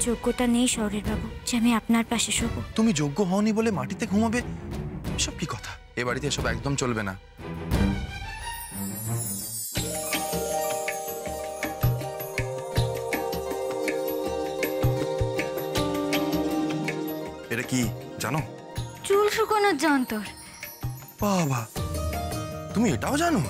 যোগ্যতা নেই শৌরের বাবু যে আমি আপনার পাশে শোবো। তুমি যোগ্য হওনি বলে মাটিতে ঘুমাবে, সব কি কথা? এ বাড়িতে এসব একদম চলবে না। এটা কি জানো? চুল শুকানোর যন্ত্র। বাবা, তুমি এটাও জানো?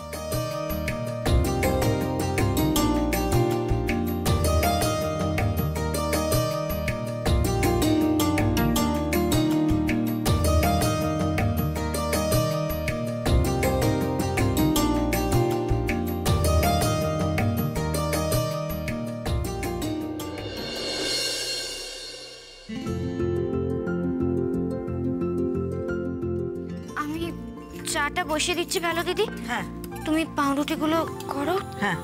চাটা বসিয়ে দিচ্ছি ভালো দিদি। হ্যাঁ, তুমি পাউরুটিগুলো করো। হ্যাঁ।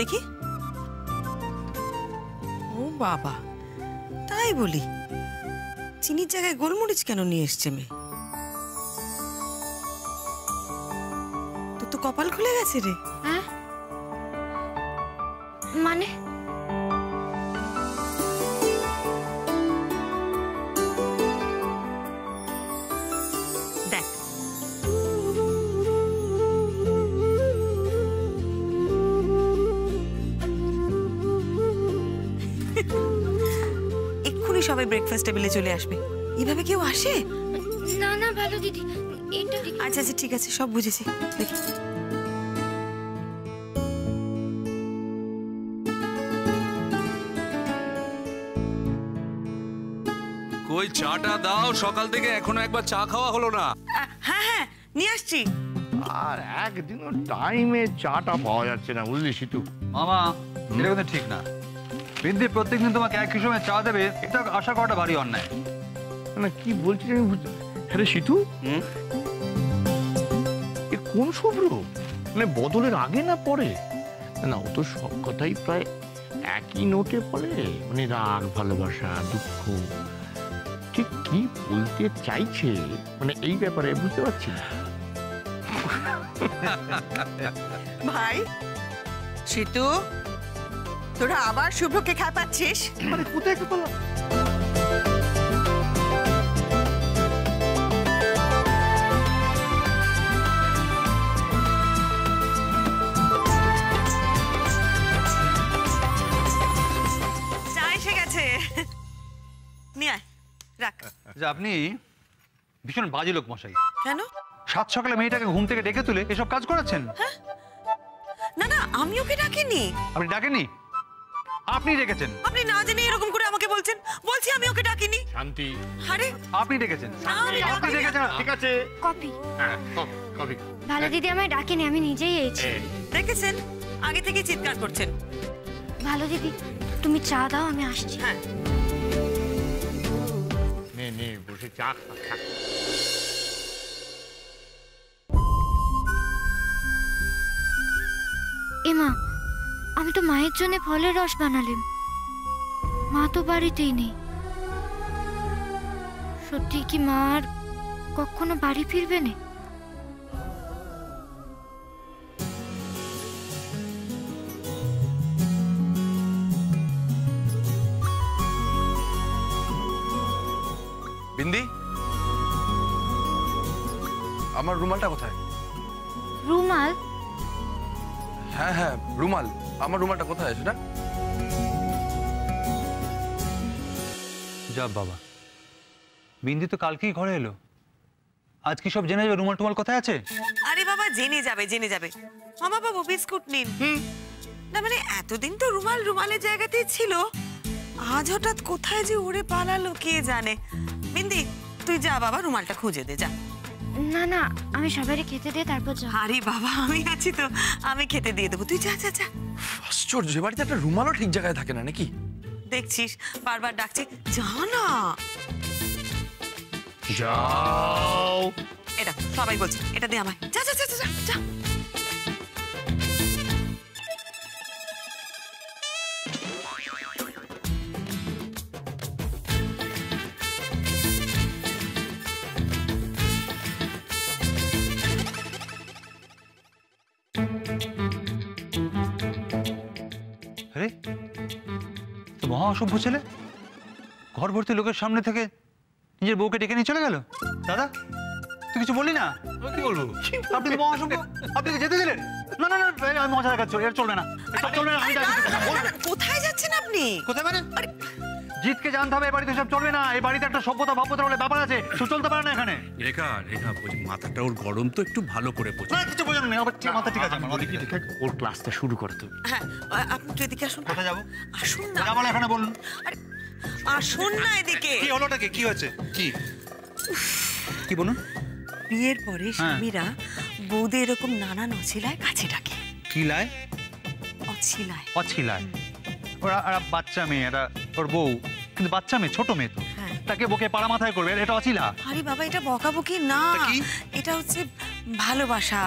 দেখি। ও বাবা, তাই বলি চিনির জায়গায় গোলমরিচ কেন নিয়ে এসছে মেয়ে? তোর তো কপাল খুলে গেছে রে। হ্যাঁ মানে দেখ, এক্ষুনি সবাই ব্রেকফাস্ট টেবিলে চলে আসবে। এভাবে কেউ আসে? না না ভালো দিদি, এটা আচ্ছা আচ্ছা ঠিক আছে, সব বুঝেছি। দেখি। কই চাটা দাও, সকাল থেকে এখনো একবার চা খাওয়া হলো না। হ্যাঁ হ্যাঁ নিয়ে আসছি। আর একদিনও টাইমে চাটা পাওয়া যাচ্ছে না, বুঝলি সিতু? মামা, এটা কিন্তু ঠিক না। বিন্দি প্রত্যেকদিন তোমাকে একই সময় চা দেবে, এটা আশা করাটা ভারী অন্যায়। না কি বলছিস আমি বুঝতে। হ্যাঁ সিতু, এ কোন শুভ্র? মানে বদলের আগে না পরে? না, ও তো সব কথাই প্রায় একই নোটে পড়ে, মানে রাগ, ভালোবাসা, দুঃখ। ঠিক কি বলতে চাইছে মানে এই ব্যাপারে বুঝতে পারছি না। ভাই সিতু, তোরা আবার শুভ্রকে খাপাচ্ছিস? মানে কোথায় কি করলাম? চা এসে গেছে, নিয়ে আয়, রাখ। যে আপনি ভীষণ বাজে লোক মশাই। কেন? সাত সকালে মেয়েটাকে ঘুম থেকে ডেকে তুলে এসব কাজ করাচ্ছেন। না না, আমি ওকে ডাকিনি। আপনি ডাকেননি? আপনি ডেকেছেন। আপনি না জেনে এরকম করে আমাকে বলছেন। বলছি আমি ওকে ডাকিনি। শান্তি। আরে আপনি ডেকেছেন। আপনি ডেকেছেন। ঠিক আছে। কপি। হ্যাঁ, কফি। ভালো দিদি আমায় ডাকেনি, আমি নিজেই এসেছি। দেখেছেন, আগে থেকে চিৎকার করছেন। ভালো দিদি তুমি চা দাও, আমি আসছি। হ্যাঁ নে নে, বসে চা খা। এমা, আমি তো মায়ের জন্য ফলের রস বানালাম, মা তো বাড়িতেই নেই। সত্যি কি মা আর কখনো বাড়ি ফিরবে না? বিন্দি, আমার রুমালটা কোথায়? রুমাল? হ্যাঁ হ্যাঁ রুমাল, আমার রুমালটা কোথায় সেটা? যা বাবা, বিন্দি তো কালকেই ঘরে এলো, আজ কি সব জেনে যাবে রুমাল টুমাল কোথায় আছে? আরে বাবা, জেনে যাবে জেনে যাবে। মামা বাবু বিস্কুট নিন। না মানে এতদিন তো রুমাল রুমালের জায়গাতেই ছিল, আজ হঠাৎ কোথায় যে উড়ে পালালো কে জানে। বিন্দি তুই যা বাবা, রুমালটা খুঁজে দে, যা। না না, আমি সবাইকে খেতে দিয়ে তারপর যাব। আরে বাবা, আমি আছি তো, আমি খেতে দিয়ে দেবো, তুই যা যা যা। আশ্চর্য, এ বাড়িতে একটা রুমালও ঠিক জায়গায় থাকে না নাকি? দেখছিস বারবার ডাকছি, যা না। যাও। এটা সবাই বলছে, এটা দে আমায়, যা যা যা যা যা। আরে তো মহা অসভ্য ছেলে, ঘর ভর্তি লোকের সামনে থেকে নিজের বউকে ডেকে নিয়ে চলে গেল। দাদা তুই কিছু বললি না? কি বলবো? আপনি তো মহা অসভ্য, আপনি কি যেতে দিলেন? না না না, আমি মজা দেখাচ্ছি, এটা চলবে না, এটা চলবে না। আমি কোথায় যাচ্ছেন আপনি? কোথায় মানে? জিতকে জানতে হবে, এ বাড়িতে সব চলবে না। এই বাড়িতে একটা সভ্যতা ভাব্যতা বলে ব্যাপার আছে, সব চলতে পারে না এখানে। রেখা রেখা বলছি, মাথাটা ওর গরম তো, একটু ভালো করে বোঝো। না কিছু বোঝেন না, আবার মাথা ঠিক আছে আমার। ওর ক্লাসটা শুরু করে তুমি। হ্যাঁ, আপনি একটু এদিকে আসুন। কোথায় যাবো? আসুন না, যাবো না, এখানে বলুন। আরে আসুন না এদিকে। কি হলোটাকে, কি হয়েছে, কি কি বলুন? বিয়ের পরে স্বামীরা বউদের এরকম নানান অছিলায় কাছে ডাকে। কি লাই? অছিলায়। অছিলায়? ওরা বাচ্চা মেয়ে, এরা ওর বউ, কিন্তু বাচ্চা মেয়ে, ছোট মেয়ে তো, হ্যাঁ। তাকে বকে পাড়া মাথায় করবে, এটা অছিলা? আরে বাবা, এটা বকাবকি না, কি? এটা হচ্ছে ভালোবাসা,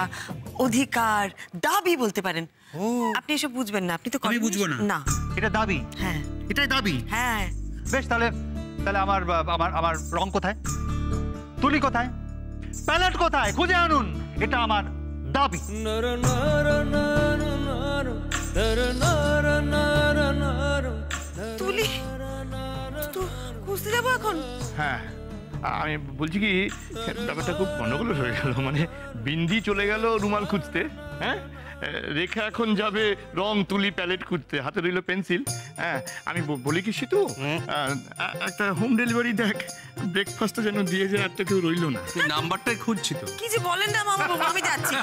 অধিকার, দাবি বলতে পারেন। ও, আপনি এসব বুঝবেন না, আপনি তো আমি কখনোই- বুঝবো না। না। এটা দাবি? হ্যাঁ এটাই দাবি? হ্যাঁ। বেশ, তাহলে তাহলে আমার আমার আমার রং কোথায়, তুলি কোথায়, প্যালেট কোথায়, খুঁজে আনুন, এটা আমার দাবি। তুলি তো খুঁজতে যাবো এখন? হ্যাঁ, আমি বলছি কি, ব্যাপারটা খুব গন্ডগোল হয়ে গেল। মানে বিন্দি চলে গেল রুমাল খুঁজতে, হ্যাঁ, রেখা এখন যাবে রং তুলি প্যালেট খুঁজতে, হাতে রইল পেন্সিল। হ্যাঁ, আমি বলি কি সিতু, একটা হোম ডেলিভারি দেখ, ব্রেকফাস্টটা যেন দিয়ে যায়, আর তো কেউ রইল না। নাম্বারটাই খুঁজছি তো। কি যে বলেন না মামা বাবু, আমি যাচ্ছি।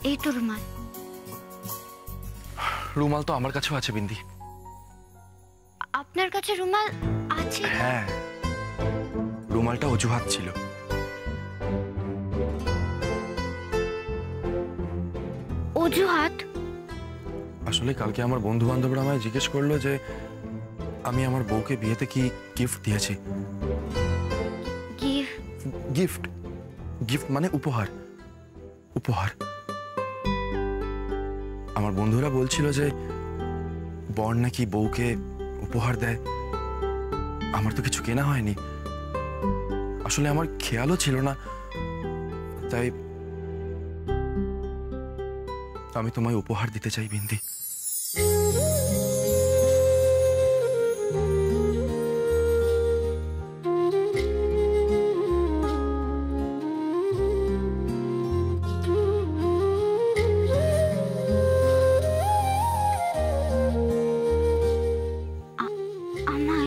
এই তো রুমাল। রুমাল তো আমার কাছেও আছে বিন্দি। আপনার কাছে রুমাল আছে? হ্যাঁ, রুমালটা অজুহাত ছিল। অজুহাত? আসলে কালকে আমার বন্ধু বান্ধবরা আমায় জিজ্ঞেস করলো যে আমি আমার বউকে বিয়েতে কি গিফট দিয়েছি। গিফট গিফট মানে উপহার। উপহার। আমার বন্ধুরা বলছিল যে বর নাকি বউকে উপহার দেয়। আমার তো কিছু কেনা হয়নি, আসলে আমার খেয়ালও ছিল না, তাই আমি তোমায় উপহার দিতে চাই বিন্দি।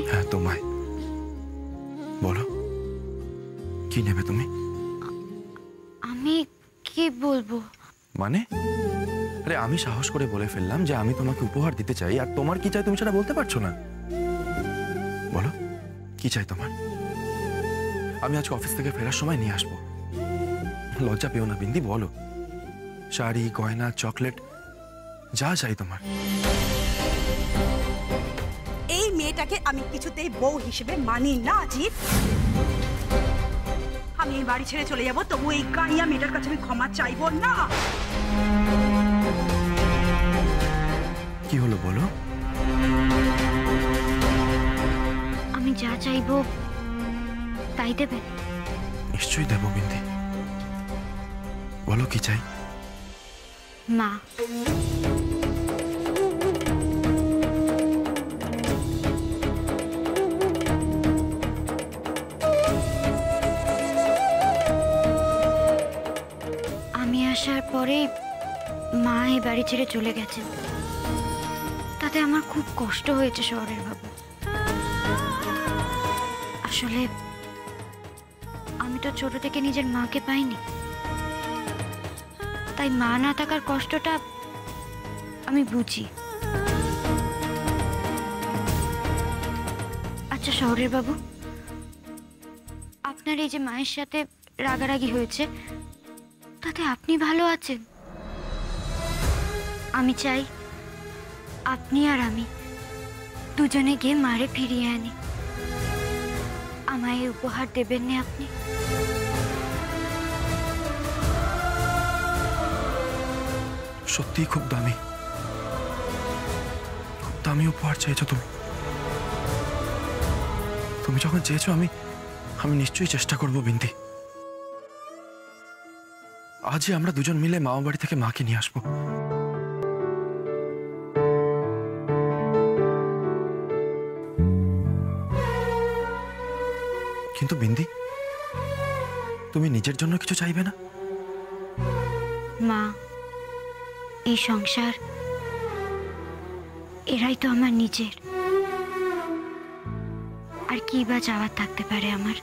হ্যাঁ, তোমায়। বলো, কি নেবে তুমি? আমি কি বলবো? মানে? আরে আমি সাহস করে বলে ফেললাম যে আমি তোমাকে উপহার দিতে চাই, আর তোমার কি চাই তুমি সেটা বলতে পারছো না। বলো, কি চাই তোমার? আমি আজকে অফিস থেকে ফেরার সময় নিয়ে আসবো। লজ্জা পেও না বিন্দি, বলো। শাড়ি, গয়না, চকলেট, যা চাই তোমার। এই মেয়েটাকে আমি কিছুতেই বউ হিসেবে মানি না জিৎ। আমি এই বাড়ি ছেড়ে চলে যাব, তবু এই গাইয়া মেয়েটার কাছে আমি ক্ষমা চাইবো না। কি হলো বলো? আমি যা চাইবো তাই দেবে? নিশ্চয়ই দেবো বিন্দি, বলো কি চাই? মা। আমি আসার পরে মা এই বাড়ি ছেড়ে চলে গেছেন, তাতে আমার খুব কষ্ট হয়েছে শহরের বাবু। আসলে তো ছোট থেকে নিজের মাকে পাইনি, তাই মা না থাকার কষ্টটা আমি বুঝি। আচ্ছা শহরের বাবু, আপনার এই যে মায়ের সাথে রাগারাগি হয়েছে, তাতে আপনি ভালো আছেন? আমি চাই আপনি আর আমি দুজনে গিয়ে মারে ফিরিয়ে আনি। আমায় এই উপহার দেবেন না আপনি? সত্যিই খুব দামি উপহার চেয়েছো তুমি। তুমি যখন চেয়েছো আমি নিশ্চয়ই চেষ্টা করব বিন্দি। আজই আমরা দুজন মিলে মামা বাড়ি থেকে মাকে নিয়ে আসবো। কিন্তু বিন্দি, তুমি নিজের জন্য কিছু চাইবে না? মা, এই সংসার, এরাই তো আমার নিজের। আর কি বা চাওয়ার থাকতে পারে আমার?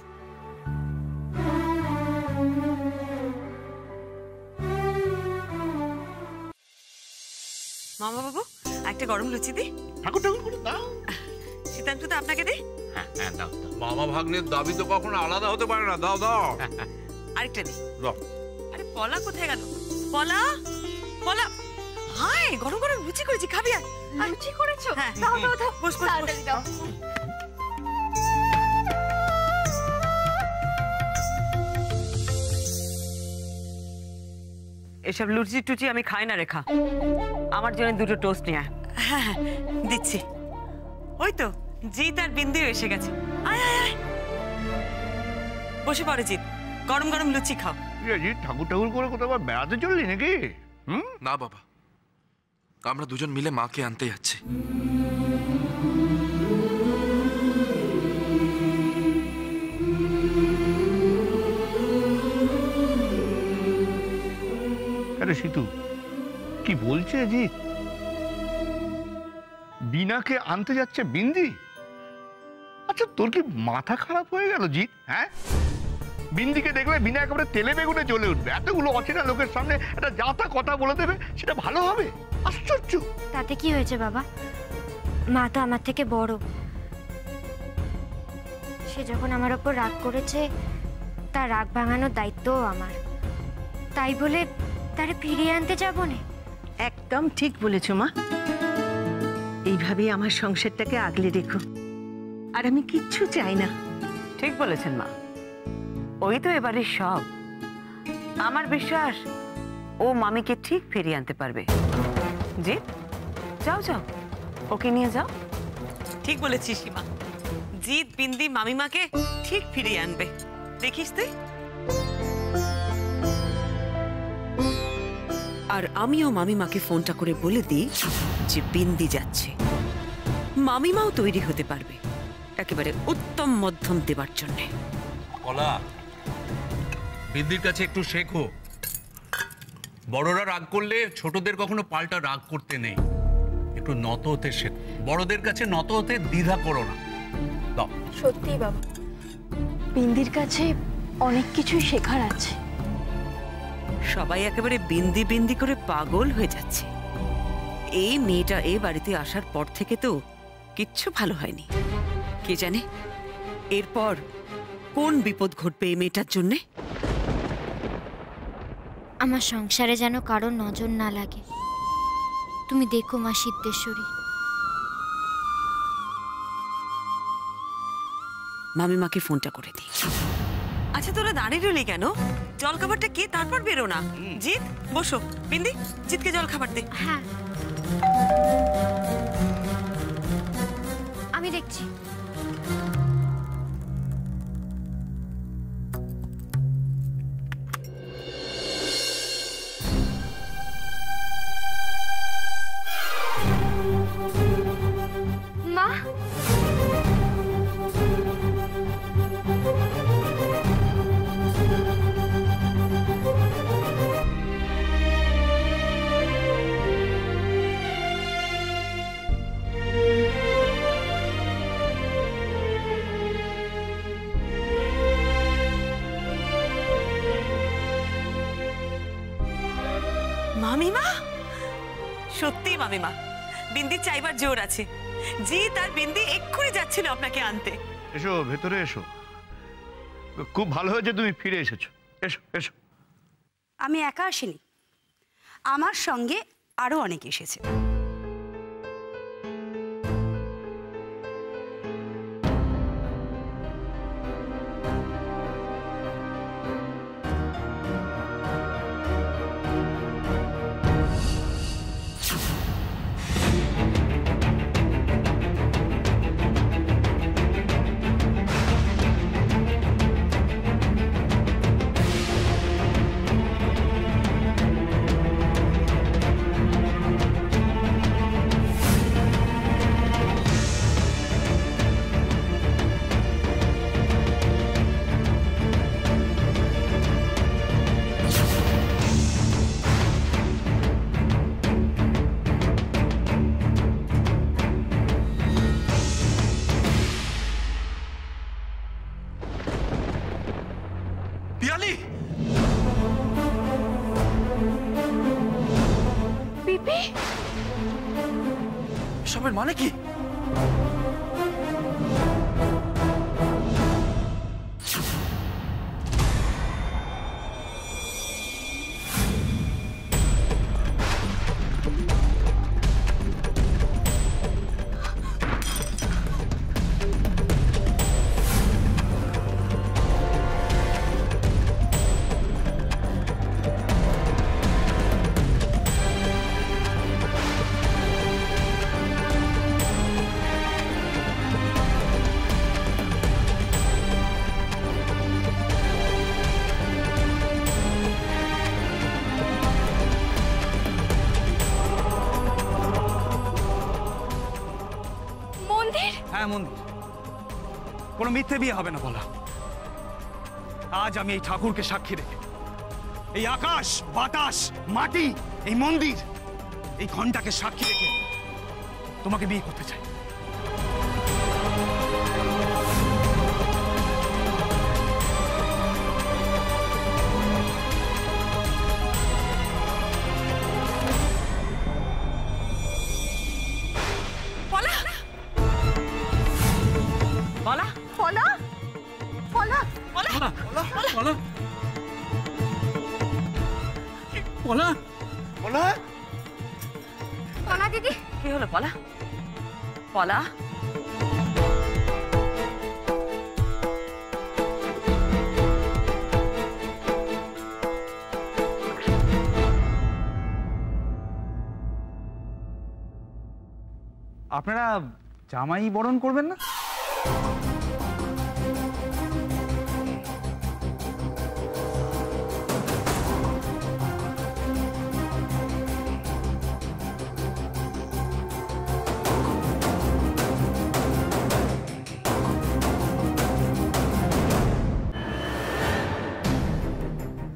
মামা বাবু একটা গরম লুচি দি। ঠাকুর ঠাকুর করে দাও। শীতাংশু তো আপনাকে দি। হ্যাঁ হ্যাঁ, দাও দাও। মামা ভাগ্নের দাবি তো কখনো আলাদা হতে পারে না। দাও দাও। আরেকটা দি। দাও। আরে পলা কোথায় গেল? পলা, পলা। হাই, গরম গরম লুচি করেছি, খাবি? আর লুচি করেছো? হ্যাঁ, দাও দাও দাও, বস বস তাড়াতাড়ি দাও। এসব লুচি টুচি আমি খাই না রেখা, আমার জন্য দুটো টোস্ট নিয়ে আয়। হ্যাঁ হ্যাঁ দিচ্ছি। ওই তো জিৎ আর বিন্দিও এসে গেছে। আয় আয় আয়, বসে পড়ে জিৎ, গরম গরম লুচি খাও। ঠাকুর ঠাকুর করে কোথাও আবার বেড়াতে চললি নাকি? না বাবা, আমরা দুজন মিলে মাকে আনতে যাচ্ছি। আরে সিতু, কি বলছে জি? বিনাকে আনতে যাচ্ছে বিন্দি? আচ্ছা তোর কি মাথা খারাপ হয়ে গেল জিৎ? হ্যাঁ, বিন্দিকে দেখলে বিনা একেবারে তেলে বেগুনে জ্বলে উঠবে। এতগুলো অচেনা লোকের সামনে একটা যাতা কথা বলে দেবে, সেটা ভালো হবে? আশ্চর্য। তাতে কি হয়েছে বাবা? মা তো আমার থেকে বড়। সে যখন আমার ওপর রাগ করেছে, তার রাগ ভাঙানোর দায়িত্বও আমার। তাই বলে তারে ফিরিয়ে আনতে যাবো না। একদম ঠিক বলেছো মা। এইভাবেই আমার সংসারটাকে আগলে রেখো, আর আমি কিচ্ছু চাই না। ঠিক বলেছেন মা, ওই তো এবারে সব। আমার বিশ্বাস ও মামিকে ঠিক ফিরিয়ে আনতে পারবে। জি, যাও যাও, ওকে নিয়ে যাও। ঠিক বলেছিস সীমা, জিৎ বিন্দি মামিমাকে ঠিক ফিরিয়ে আনবে, দেখিস তুই। আর আমিও মামিমাকে ফোনটা করে বলে দিই যে বিন্দি যাচ্ছে, মামিমাও তৈরি হতে পারবে একেবারে উত্তম মধ্যম দেবার জন্যে। কলা, বিন্দির কাছে একটু শেখো। বড়রা রাগ করলে ছোটদের কখনো পাল্টা রাগ করতে নেই। একটু নত হতে শেখো। বড়দের কাছে নত হতে দ্বিধা করো না। দাও। সত্যি বাবা, বিন্দির কাছে অনেক কিছুই শেখার আছে। সবাই একেবারে বিন্দি বিন্দি করে পাগল হয়ে যাচ্ছে। এই মেয়েটা এ বাড়িতে আসার পর থেকে তো কিচ্ছু ভালো হয়নি। কে জানে এরপর কোন বিপদ ঘটবে এই মেয়েটার জন্যে। আমার সংসারে যেন কারোর নজর না লাগে। তুমি দেখো মা সিদ্ধেশ্বরী। মামিমাকে ফোনটা করে দিই। আচ্ছা তোরা দাঁড়িয়ে রইলি কেন? জল খাবারটা কে, তারপর বেরো না। জিৎ বসো, বিন্দি জিৎকে জল খাবার দে। হ্যাঁ আমি দেখছি। মা, মামিমা, সত্যি মামিমা, বিন্দির চাইবার জোর আছে। জি তার বিন্দি এক্ষুনি যাচ্ছিল আপনাকে আনতে। এসো, ভেতরে এসো। খুব ভালো হয়েছে তুমি ফিরে এসেছো। এসো এসো। আমি একা আসিনি, আমার সঙ্গে আরো অনেকে এসেছে। পিয়ালি, পিপি, এসবের মানে কি? হ্যাঁ মন্দির, কোনো মিথ্যে বিয়ে হবে না বলা। আজ আমি এই ঠাকুরকে সাক্ষী রেখে, এই আকাশ বাতাস মাটি এই মন্দির এই ঘন্টাকে সাক্ষী রেখে তোমাকে বিয়ে করতে চাই। পলা দিদি, কি হলো পলা? পলা, আপনারা জামাই বরণ করবেন না?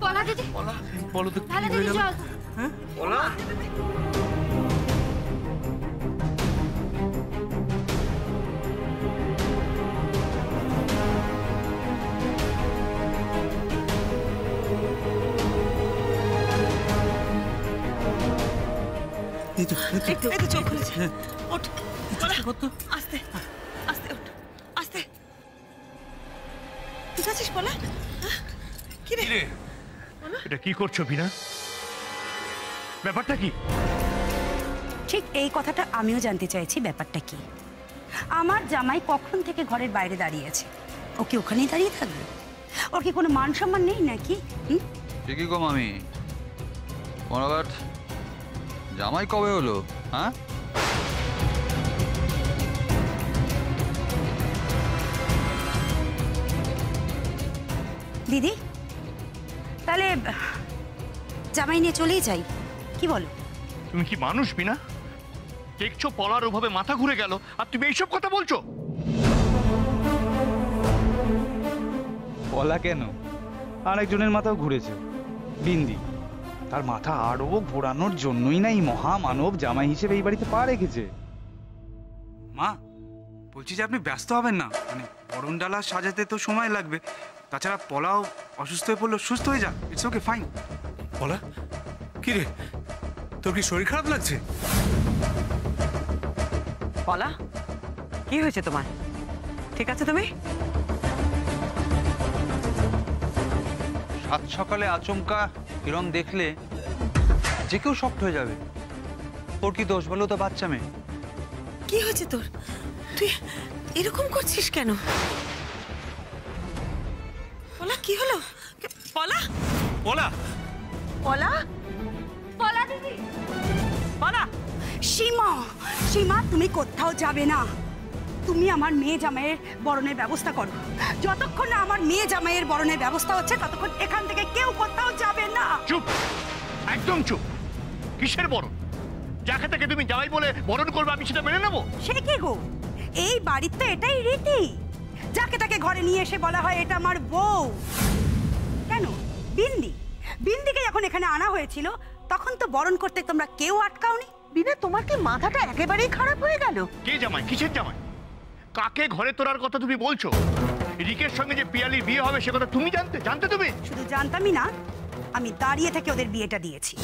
পলা দিদি, বলো তো ভালো দিদি চল। এই তো চোখ খুলেছে। ওঠ, পলা, আস্তে আস্তে ওঠ, আস্তে। ঠিক আছিস পলা? কি রে? এটা কি করছো বিনা? ব্যাপারটা কি? ঠিক এই কথাটা আমিও জানতে চাইছি, ব্যাপারটা কি। আমার জামাই কখন থেকে ঘরের বাইরে দাঁড়িয়ে আছে? ও কি ওখানেই দাঁড়িয়ে থাকবে? ওর কি কোনো মান সম্মান নেই নাকি? ঠিকই গো মামি, মনোঘাট জামাই কবে হলো? হ্যাঁ, দিদি তাহলে জামাই নিয়ে চলেই যাই, কি বলো? তুমি কি মানুষ বিনা? দেখছো পলার ওভাবে মাথা ঘুরে গেল আর তুমি এইসব কথা বলছো? পলা কেন, আরেকজনের মাথাও ঘুরেছে, বিন্দি। তার মাথা আরো ঘোরানোর জন্যই না এই মহামানব জামাই হিসেবে এই বাড়িতে পা রেখেছে। মা বলছি যে আপনি ব্যস্ত হবেন না, মানে বরণ ডালা সাজাতে তো সময় লাগবে, তাছাড়া পলাও অসুস্থ হয়ে পড়লো, সুস্থ হয়ে যাক, ইটস ওকে ফাইন। বলা কি রে, তোর কি শরীর খারাপ লাগছে? পলা, কি হয়েছে তোমার? ঠিক আছে তুমি? সাত সকালে আচমকা এরম দেখলে যে কেউ শক্ট হয়ে যাবে। ওর কি দোষ বলো তো, বাচ্চা মেয়ে। কি হয়েছে তোর? তুই এরকম করছিস কেন? পলা, কি হলো? পলা, পলা, পলা, পলা দিদি, পলা। সীমা, সীমা, তুমি কোথাও যাবে না। তুমি আমার মেয়ে জামাইয়ের বরণের ব্যবস্থা করো। যতক্ষণ না আমার মেয়ে জামাইয়ের বরণের ব্যবস্থা হচ্ছে ততক্ষণ এখান থেকে কেউ কোথাও যাবে না। চুপ, একদম চুপ। কিসের বরণ? যাকে তাকে তুমি জামাই বলে বরণ করবে, আমি সেটা মেনে নেবো? সে কি গো, এই বাড়িতে এটাই রীতি। যাকে তাকে ঘরে নিয়ে এসে বলা হয় এটা আমার বউ। কেন বিন্দি, বিন্দিকে যখন এখানে আনা হয়েছিল তখন তো বরণ করতে তোমরা কেউ আটকাওনি। বিনা, তোমার কি মাথাটা একেবারেই খারাপ হয়ে গেল? কে জামাই? কিসের জামাই? কাকে ঘরে তোলার কথা তুমি বলছো? রিকের সঙ্গে যে পিয়ালির বিয়ে হবে সে কথা তুমি জানতে তুমি? শুধু জানতামই না, আমি দাঁড়িয়ে থেকে ওদের বিয়েটা দিয়েছি।